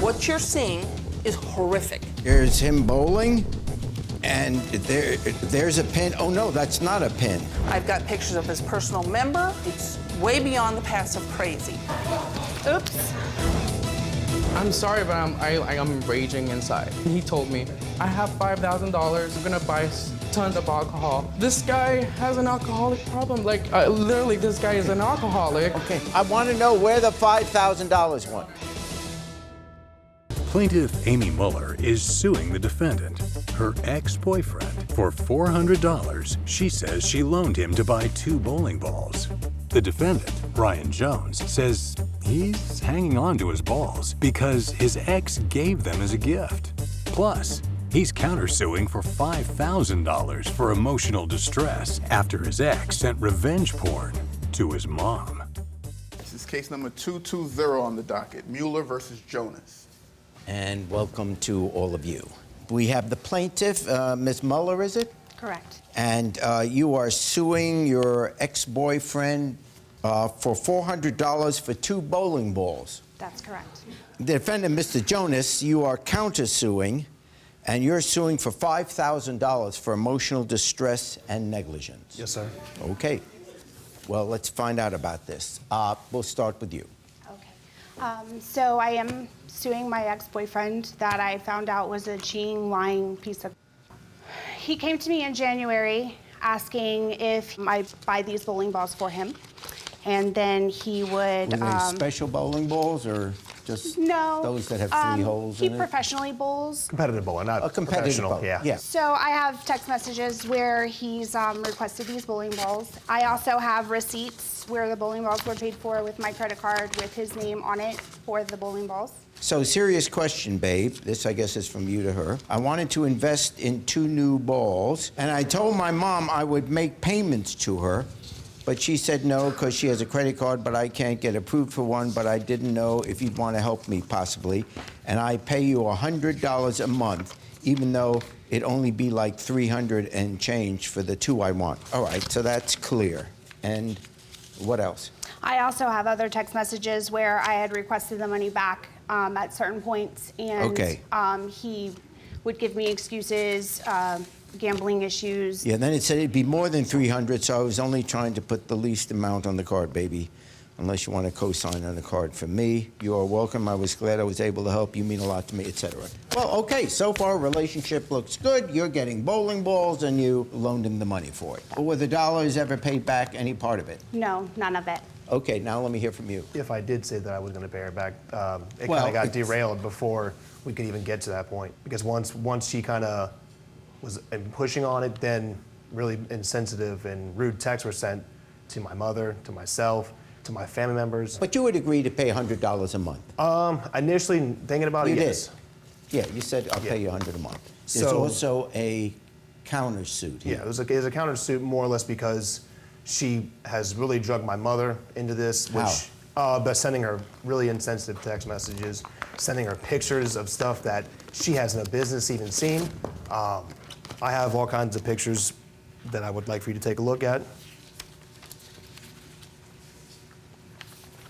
What you're seeing is horrific. There's him bowling, and there's a pin. Oh no, that's not a pin. I've got pictures of his personal member. It's way beyond the passive crazy. Oops. I'm sorry, but I'm raging inside. He told me, I have $5,000, I'm gonna buy tons of alcohol. This guy has an alcoholic problem. Like, literally, this guy is an alcoholic. Okay, I want to know where the $5,000 went. Plaintiff Amy Mueller is suing the defendant, her ex-boyfriend, for $400 she says she loaned him to buy 2 bowling balls. The defendant, Brian Jones, says he's hanging on to his balls because his ex gave them as a gift. Plus, he's countersuing for $5,000 for emotional distress after his ex sent revenge porn to his mom. This is case number 220 on the docket, Mueller versus Jonas. And welcome to all of you. We have the plaintiff, Ms. Mueller, is it? Correct. And you are suing your ex-boyfriend for $400 for 2 bowling balls. That's correct. The defendant, Mr. Jonas, you are countersuing, and you're suing for $5,000 for emotional distress and negligence. Yes, sir. Okay. Well, let's find out about this. We'll start with you. Okay. So I am suing my ex-boyfriend that I found out was a cheating, lying piece of. He came to me in January asking if I buy these bowling balls for him, and then he would. Were they special bowling balls or just no, those that have 3 holes he in it? professionally bowls. Competitive bowling, not A competitive professional. bowl. Yeah. So I have text messages where he's requested these bowling balls. I also have receipts where the bowling balls were paid for with my credit card with his name on it for the bowling balls. So, serious question, babe. This, I guess, is from you to her. I wanted to invest in 2 new balls, and I told my mom I would make payments to her, but she said no because she has a credit card, but I can't get approved for one, but I didn't know if you'd want to help me, possibly. And I pay you $100 a month, even though it'd only be like $300 and change for the 2 I want. All right, so that's clear. And what else? I also have other text messages where I had requested the money back at certain points, and Okay. He would give me excuses, gambling issues. Yeah, then it said it'd be more than $300, so I was only trying to put the least amount on the card, baby. Unless you want to co-sign on the card for me, you are welcome. I was glad I was able to help. You mean a lot to me, etc. Well, okay, so far relationship looks good. You're getting bowling balls, and you loaned him the money for it. Were the dollars ever paid back, any part of it? No, none of it. Okay, now let me hear from you. If I did say that I was going to pay her back, it Well, kind of got it's- derailed before we could even get to that point. Because once she kind of was pushing on it, then really insensitive and rude texts were sent to my mother, to myself, to my family members. But you would agree to pay $100 a month? Initially thinking about it, You yes. did? Yeah, you said I'll pay you $100 a month. There's So- also a countersuit here. Yeah, it was a countersuit more or less because she has really drugged my mother into this, which by sending her really insensitive text messages, sending her pictures of stuff that she has no business even seeing. I have all kinds of pictures that I would like for you to take a look at.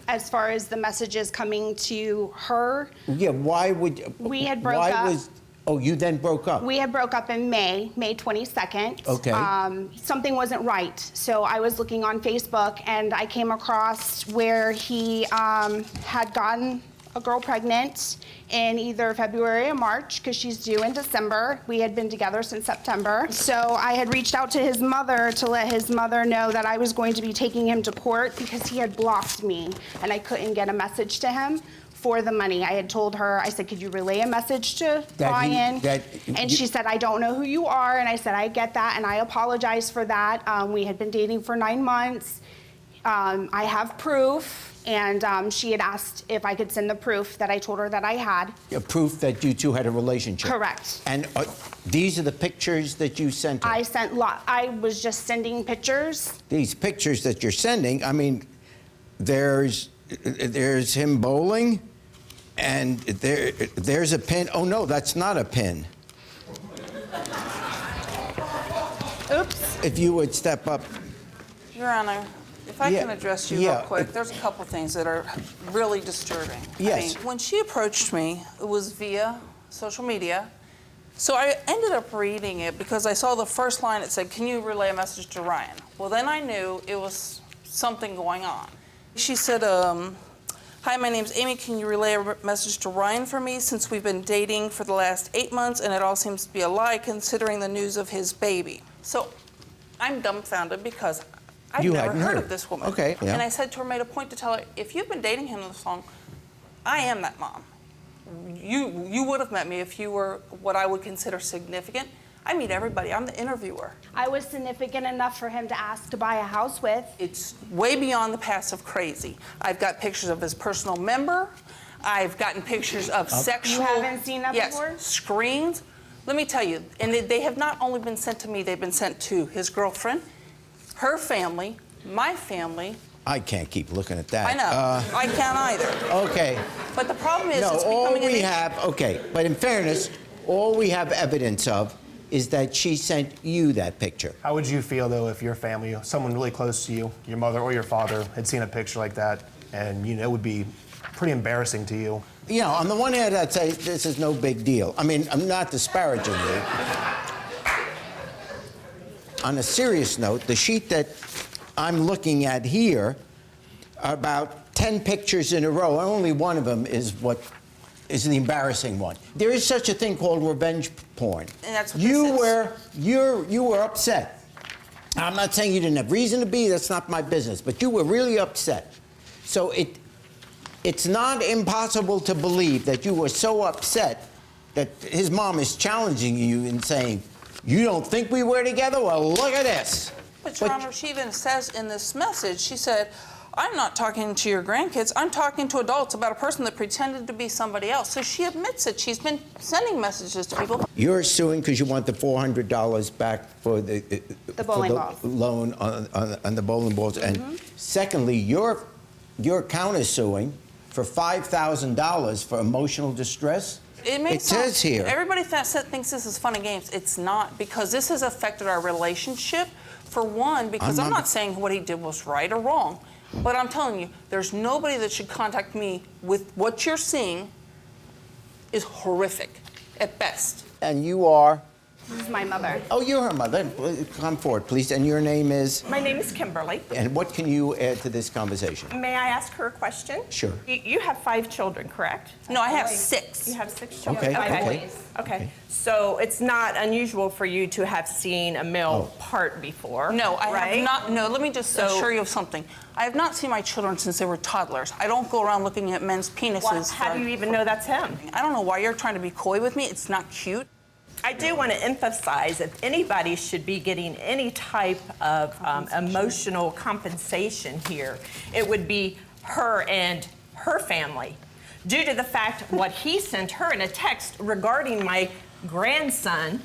As far as the messages coming to her, Yeah, why would... We had broke why up. Oh, you then broke up? we had broke up in May 22nd. Okay. Something wasn't right. So I was looking on Facebook, and I came across where he had gotten a girl pregnant in either February or March, because she's due in December. We had been together since September. So I had reached out to his mother to let his mother know that I was going to be taking him to court because he had blocked me, and I couldn't get a message to him for the money. I had told her, I said, could you relay a message to Brian? And she said, I don't know who you are. And I said, I get that, and I apologize for that. We had been dating for 9 months. I have proof. And she had asked if I could send the proof that I told her that I had. Proof that you 2 had a relationship? Correct. And these are the pictures that you sent her? I was just sending pictures. These pictures that you're sending, I mean, there's him bowling, and there's a pin. Oh, no, that's not a pin. Oops. If you would step up. Your Honor, If I Yeah, can address you yeah. real quick, there's a couple things that are really disturbing. Yes. When she approached me, it was via social media. So I ended up reading it because I saw the first line. It said, "Can you relay a message to Ryan?" Well, then I knew it was something going on. She said, "Hi, my name's Amy. Can you relay a message to Ryan for me, since we've been dating for the last 8 months and it all seems to be a lie considering the news of his baby?" So I'm dumbfounded because I've You never hadn't heard heard. of this woman. Okay, yeah. And I said to her, made a point to tell her, if you've been dating him this long, I am that mom. You would have met me if you were what I would consider significant. I meet everybody. I'm the interviewer. I was significant enough for him to ask to buy a house with. It's way beyond the passive crazy. I've got pictures of his personal member. I've gotten pictures of sexual. You haven't seen that before? Yes, screens. Let me tell you, and they have not only been sent to me, they've been sent to his girlfriend, her family, my family. I can't keep looking at that. I know. I can't either. Okay. But the problem is, No, it's all becoming an we issue. have, okay, but in fairness, all we have evidence of is that she sent you that picture. How would you feel, though, if your family, someone really close to you, your mother or your father, had seen a picture like that, and, it would be pretty embarrassing to you? You know, on the one hand, I'd say this is no big deal. I mean, I'm not disparaging you. On a serious note, the sheet that I'm looking at here are about 10 pictures in a row, and only one of them is what is the embarrassing one. There is such a thing called revenge porn. And that's what this is. You were upset. I'm not saying you didn't have reason to be, that's not my business, but you were really upset. So it's not impossible to believe that you were so upset that his mom is challenging you and saying, "You don't think we were together? Well, look at this." But Your Honor, she even says in this message, she said, "I'm not talking to your grandkids, I'm talking to adults about a person that pretended to be somebody else." So she admits it. She's been sending messages to people. You're suing because you want the $400 back for the bowling for balls. loan on the bowling balls. And secondly, your account is suing for $5,000 for emotional distress. It says here. Everybody thinks this is fun and games. It's not, because this has affected our relationship. For one, because I'm not saying what he did was right or wrong, but I'm telling you, there's nobody that should contact me with what you're seeing is horrific at best. And you are? This is my mother. Oh, you're her mother. Come forward, please. And your name is? My name is Kimberly. And what can you add to this conversation? May I ask her a question? Sure. You have 5 children, correct? No, I have 6. You have 6 children? Okay. Okay. So it's not unusual for you to have seen a male part before. No, I right? have not. No, let me just assure you of something. I have not seen my children since they were toddlers. I don't go around looking at men's penises. Well, how do you even know that's him? I don't know why you're trying to be coy with me. It's not cute. I do want to emphasize, if anybody should be getting any type of emotional compensation here, it would be her and her family, due to the fact what he sent her in a text regarding my grandson.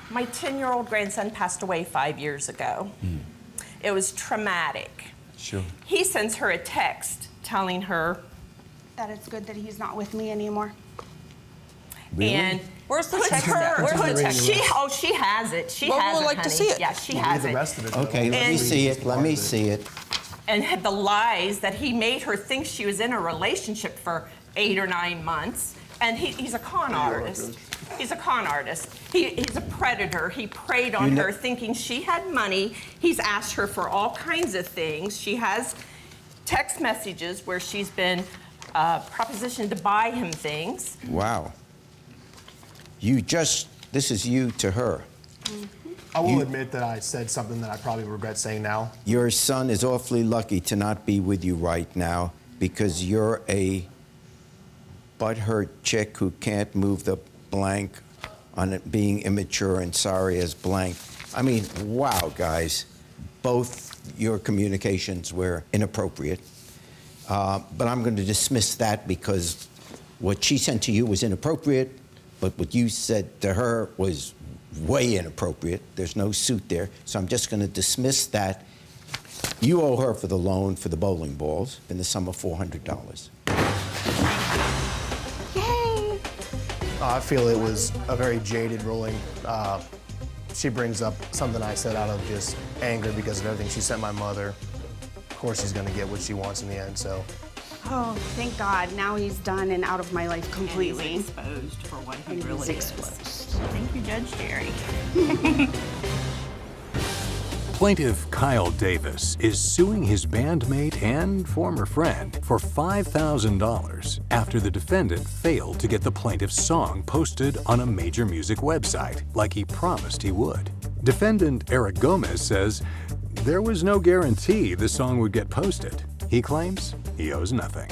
My 10-year-old grandson passed away 5 years ago. It was traumatic. Sure. He sends her a text telling her, That it's good that he's not with me anymore. Really? and Where's the puts text? her, Where's the text? she has it. She Well, has we'd it, like to honey. see it. Yeah, she Read has the it. rest of it. though. Okay, let me And- see it. Let me see it. And had the lies that he made her think she was in a relationship for 8 or 9 months. And he's a con artist. He's a con artist. He's a predator. He preyed on her thinking she had money. He's asked her for all kinds of things. She has text messages where she's been propositioned to buy him things. Wow. This is you to her. I will admit that I said something that I probably regret saying now. Your son is awfully lucky to not be with you right now because you're a butthurt chick who can't move the blank on it being immature and sorry as blank. I mean, wow, guys. Both your communications were inappropriate. But I'm going to dismiss that because what she sent to you was inappropriate, but what you said to her was way inappropriate. There's no suit there. So I'm just going to dismiss that. You owe her for the loan for the bowling balls in the sum of $400. Yay! I feel it was a very jaded ruling. She brings up something I said out of just anger because of everything she sent my mother. course she's gonna get what she wants in the end, so. Oh, thank God. Now he's done and out of my life completely. And he's exposed for what he And really he's is. exposed. Thank you, Judge Jerry. Plaintiff Kyle Davis is suing his bandmate and former friend for $5,000 after the defendant failed to get the plaintiff's song posted on a major music website like he promised he would. Defendant Eric Gomez says there was no guarantee the song would get posted. He claims he owes nothing.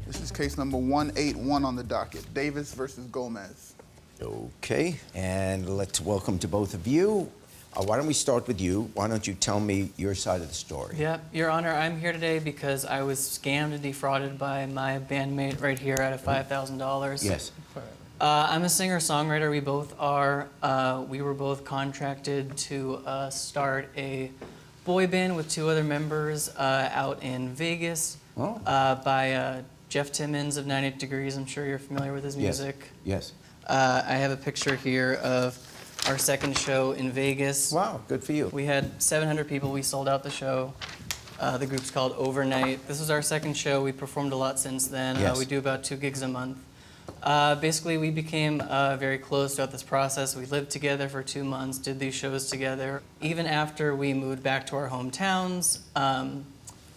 This is case number 181 on the docket, Davis versus Gomez. Okay, and let's welcome to both of you. Why don't we start with you? Why don't you tell me your side of the story? Yeah, Your Honor, I'm here today because I was scammed and defrauded by my bandmate right here out of $5,000. Yes. I'm a singer-songwriter. We both are. We were both contracted to start a boy band with 2 other members out in Vegas by Jeff Timmons of 98 Degrees. I'm sure you're familiar with his music. Yes. I have a picture here of our second show in Vegas. Wow, good for you. We had 700 people. We sold out the show. The group's called Overnight. This was our second show. We performed a lot since then. Yes. We do about 2 gigs a month. Basically, we became very close throughout this process. We lived together for 2 months, did these shows together. Even after we moved back to our hometowns,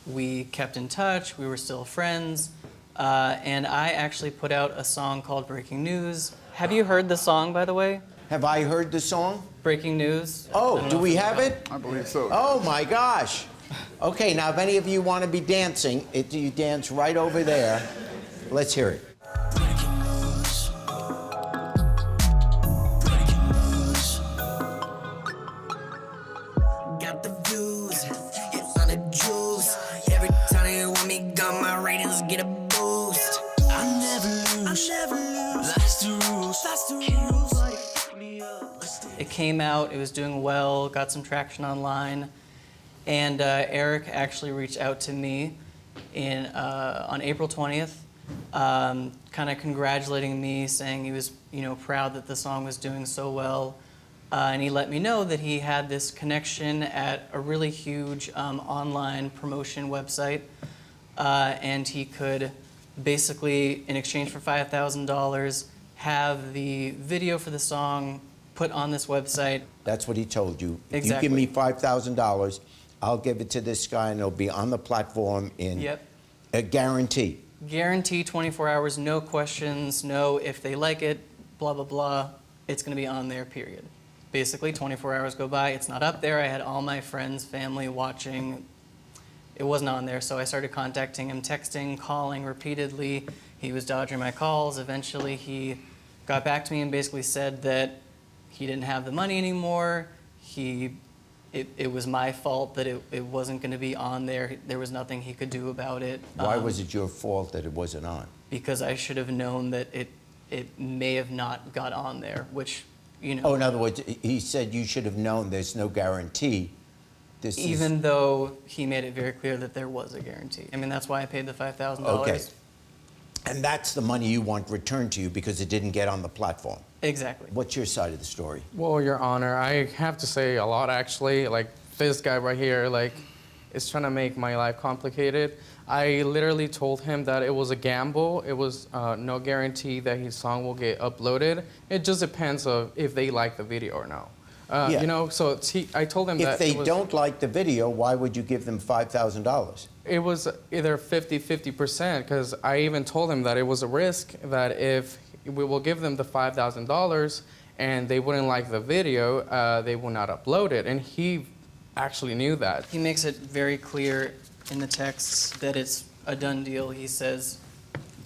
we kept in touch. We were still friends. And I actually put out a song called Breaking News. Have you heard the song, by the way? Have I heard the song? Breaking News? Oh, do we have it? I believe so. Oh my gosh. Okay, now if any of you want to be dancing, you dance right over there. Let's hear it. Got the views, it's on the juice. Every time they want me gone, my ratings get a boost. I never lose, that's the rules, that's the rules. It came out, it was doing well, got some traction online, and Eric actually reached out to me on April 20th, kind of congratulating me, saying he was proud that the song was doing so well, and he let me know that he had this connection at a really huge online promotion website, and he could basically, in exchange for $5,000, have the video for the song put on this website. That's what he told you. If Exactly. you give me $5,000, I'll give it to this guy and it'll be on the platform in a guarantee. Guarantee 24 hours, no questions, no if they like it, blah, blah, blah. It's going to be on there, period. Basically, 24 hours go by, it's not up there. I had all my friends, family watching. It wasn't on there, so I started contacting him, texting, calling repeatedly. He was dodging my calls. Eventually, he got back to me and basically said that he didn't have the money anymore. It was my fault that it wasn't going to be on there. There was nothing he could do about it. Why was it your fault that it wasn't on? Because I should have known that it may have not got on there, which, Oh, in other words, he said you should have known there's no guarantee. Even though he made it very clear that there was a guarantee. I mean, that's why I paid the $5,000. Okay. And that's the money you want returned to you because it didn't get on the platform. Exactly. What's your side of the story? Well, Your Honor, I have to say a lot, actually. Like, this guy right here, is trying to make my life complicated. I literally told him that it was a gamble. It was no guarantee that his song will get uploaded. It just depends of if they like the video or not. So I told him that if they don't like the video, why would you give them $5,000? It was either 50-50%, because I even told him that it was a risk that if we will give them the $5,000 and they wouldn't like the video, they will not upload it. And he actually knew that. He makes it very clear in the texts that it's a done deal. He says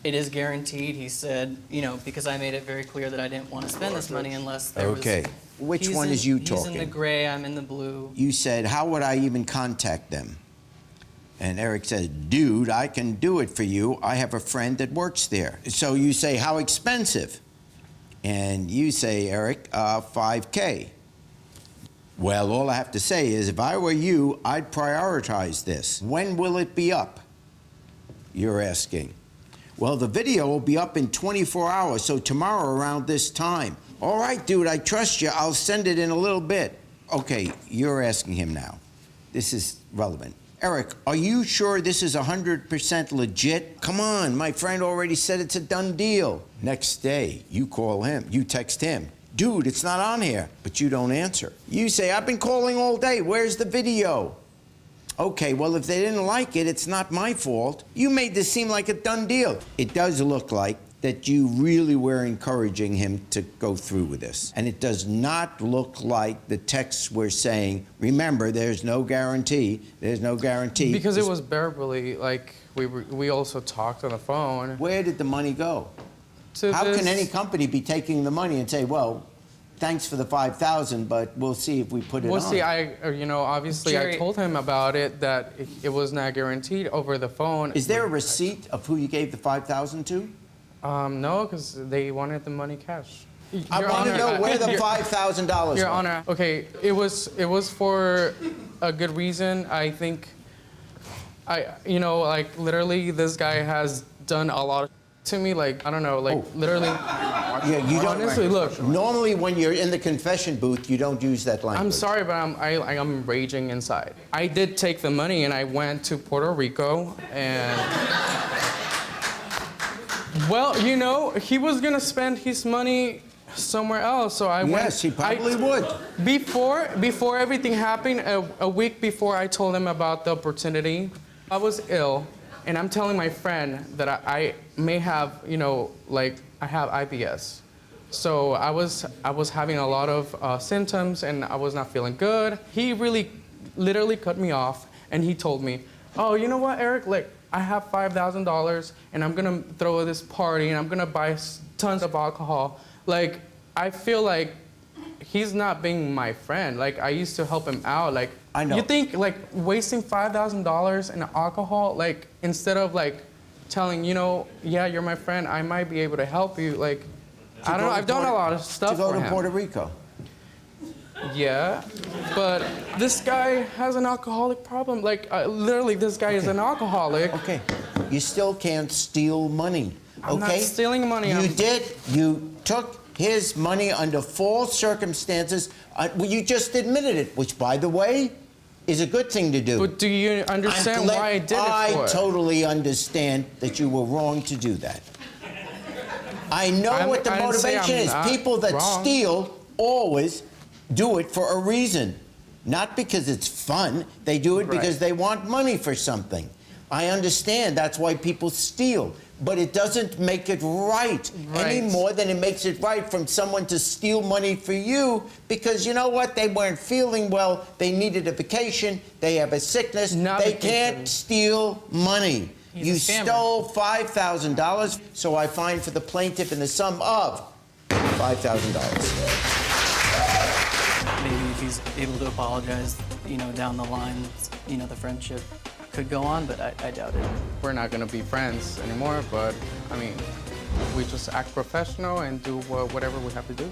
it is guaranteed. He said, because I made it very clear that I didn't want to spend this money unless there was... Okay. Which one is you talking? He's in the gray, I'm in the blue. You said, how would I even contact them? And Eric said, dude, I can do it for you. I have a friend that works there. So you say, how expensive? And you say, Eric, $5K. Well, all I have to say is, if I were you, I'd prioritize this. When will it be up? You're asking. Well, the video will be up in 24 hours, so tomorrow around this time. All right, dude, I trust you. I'll send it in a little bit. Okay, you're asking him now. This is relevant. Eric, are you sure this is 100% legit? Come on, my friend already said it's a done deal. Next day, you call him, you text him. Dude, it's not on here, but you don't answer. You say, I've been calling all day, where's the video? Okay, well, if they didn't like it, it's not my fault. You made this seem like a done deal. It does look like that you really were encouraging him to go through with this. And it does not look like the texts were saying, remember, there's no guarantee, there's no guarantee. Because it was verbally, like, we also talked on the phone. Where did the money go? How can any company be taking the money and say, well, thanks for the $5,000, but we'll see if we put it on? Well, see, obviously Jerry, I told him about it, that it was not guaranteed over the phone. Is there a receipt of who you gave the $5,000 to? No, because they wanted the money cash. I want to know where the $5,000 went. Your Honor, okay, it was for a good reason. I think, like, literally, this guy has done a lot to me, like, I don't know, like, literally. Yeah, you don't. Honestly, look. Normally, when you're in the confession booth, you don't use that language. I'm sorry, but I'm raging inside. I did take the money and I went to Puerto Rico and. Well, he was gonna spend his money somewhere else, so I went. Yes, he probably would. Before everything happened, a week before I told him about the opportunity, I was ill, and I'm telling my friend that I may have, I have IBS. So I was having a lot of symptoms, and I was not feeling good. He really, literally cut me off, and he told me, oh, you know what, Eric, like, I have $5,000 and I'm gonna throw this party and I'm gonna buy tons of alcohol. Like, I feel like he's not being my friend. Like, I used to help him out. Like, I know. You think, like, wasting $5,000 in alcohol, like, instead of, like, telling, yeah, you're my friend, I might be able to help you. Like, I don't know, I've done a lot of stuff for him. To go to Puerto Rico. Yeah, but this guy has an alcoholic problem. Like, literally, this guy is an alcoholic. Okay, you still can't steal money, okay? I'm not stealing money. You took his money under false circumstances. Well, you just admitted it, which, by the way, is a good thing to do. But do you understand why I did it for? I totally understand that you were wrong to do that. I know what the motivation is. People that steal always do it for a reason. Not because it's fun. They do it because they want money for something. I understand that's why people steal. But it doesn't make it right any more than it makes it right from someone to steal money for you because you know what? They weren't feeling well. They needed a vacation. They have a sickness. They can't steal money. You stole $5,000, so I fine for the plaintiff in the sum of $5,000. Maybe if he's able to apologize, down the line, the friendship could go on, but I doubt it. We're not gonna be friends anymore, but I mean, we just act professional and do whatever we have to do.